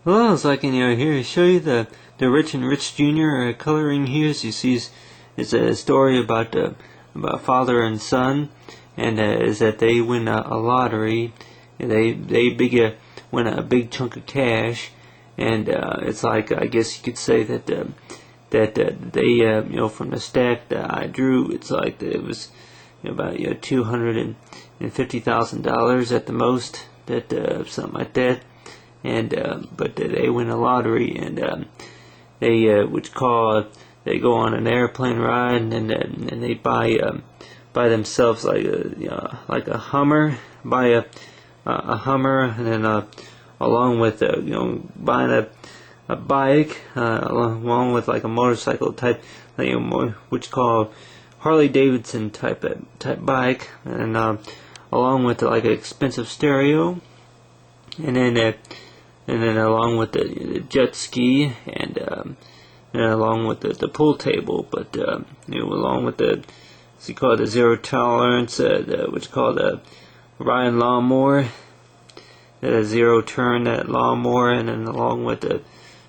Hello, so I can here show you the Rich and Rich Jr. Coloring here. As you see, it's a story about father and son, and is that they win a lottery. And they win a big chunk of cash, and it's like, I guess you could say that they from the stack that I drew, it's like that it was about $250,000 at the most, that something like that. And but they win a lottery, and they they go on an airplane ride, and they buy themselves like a Hummer, buy a Hummer, and then along with buying a bike, along with like a motorcycle type, which called Harley Davidson type bike, and along with like an expensive stereo, and then along with the jet ski, and along with the pool table, but along with what's called the zero tolerance, which called the Ryan lawnmower, a zero turn that lawnmower, and then along with the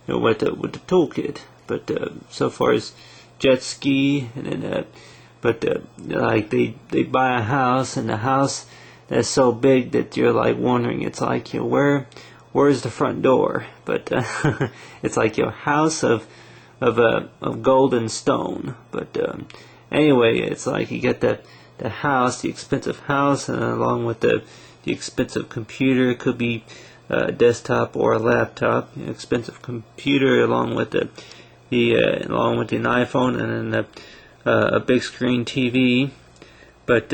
with the toolkit. But so far as jet ski, and then like they buy a house, and the house that's so big that you're like wondering, it's like, where's the front door? But it's like your house of golden stone. But anyway, it's like you get the house, the expensive house, and along with the expensive computer. It could be a desktop or a laptop. Expensive computer along with an iPhone, and then a big screen TV. But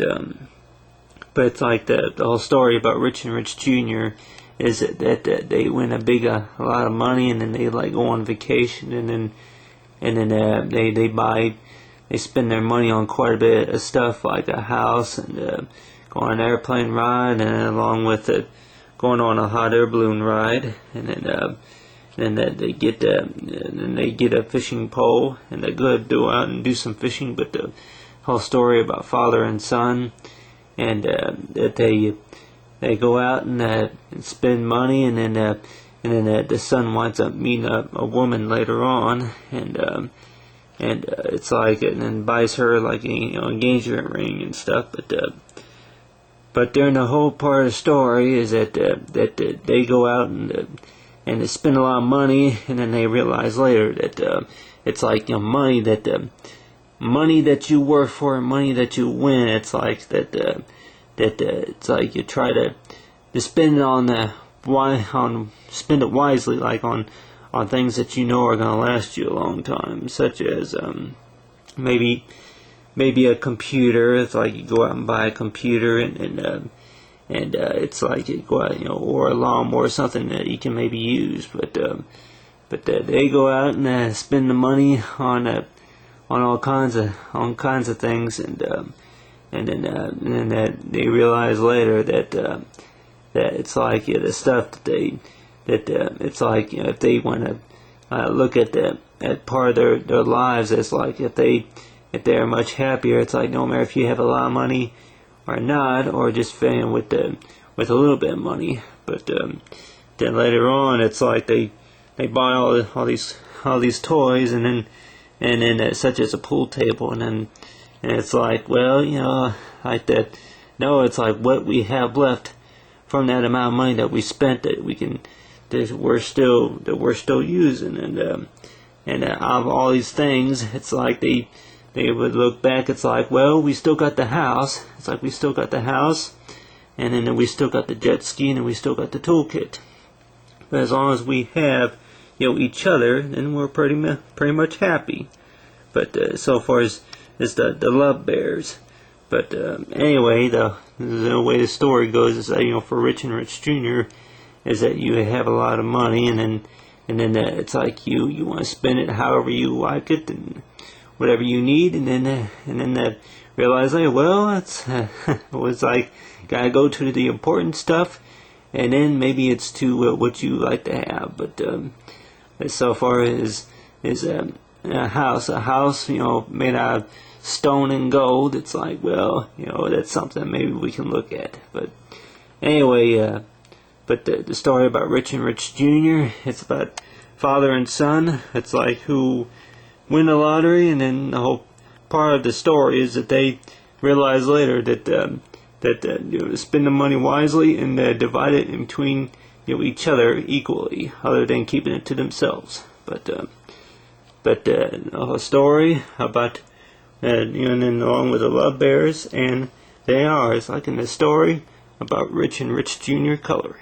it's like the whole story about Rich and Rich Jr. is that they win a lot of money, and then they like go on vacation, and then they spend their money on quite a bit of stuff, like a house, and go on an airplane ride, and along with it going on a hot air balloon ride, and then they get a fishing pole, and they go out and do some fishing. But the whole story about father and son, and that they go out and spend money, and then the son winds up meeting a woman later on, and it's like, and then buys her like engagement ring and stuff. But during the whole part of the story is that they go out and they spend a lot of money, and then they realize later that it's like money that you work for, and money that you win. It's like that it's like you try to spend it spend it wisely, like on things that you know are going to last you a long time, such as maybe a computer. It's like you go out and buy a computer, and it's like you go out, or a lawnmower, or something that you can maybe use. But they go out and spend the money on all kinds of things, and then they realize later that it's like the stuff that it's like, if they want to look at part of their lives, it's like if they're much happier. It's like, no matter if you have a lot of money or not, or just failing with a little bit of money. But then later on, it's like they buy all these toys, and then such as a pool table, and it's like, well, like that. No, it's like what we have left from that amount of money that we spent, that we're still using, and out of all these things, it's like they would look back. It's like, well, we still got the house. It's like we still got the house, and then we still got the jet ski, and we still got the toolkit. But as long as we have each other, then we're pretty much happy. But so far as the love bears. But anyway, the way the story goes is that for Rich and Rich Jr. is that you have a lot of money, and then it's like you want to spend it however you like it, and whatever you need, and then realize later, well, it's like gotta go to the important stuff, and then maybe it's to what you like to have. But as so far as a house made out of stone and gold, it's like, well, that's something maybe we can look at. But anyway, But the story about Rich and Rich Jr., it's about father and son. It's like who win the lottery, and then the whole part of the story is that they realize later that spend the money wisely and divide it in between each other equally, other than keeping it to themselves. But a story about and then along with the Love Bears, and it's like in the story about Rich and Rich Jr. coloring.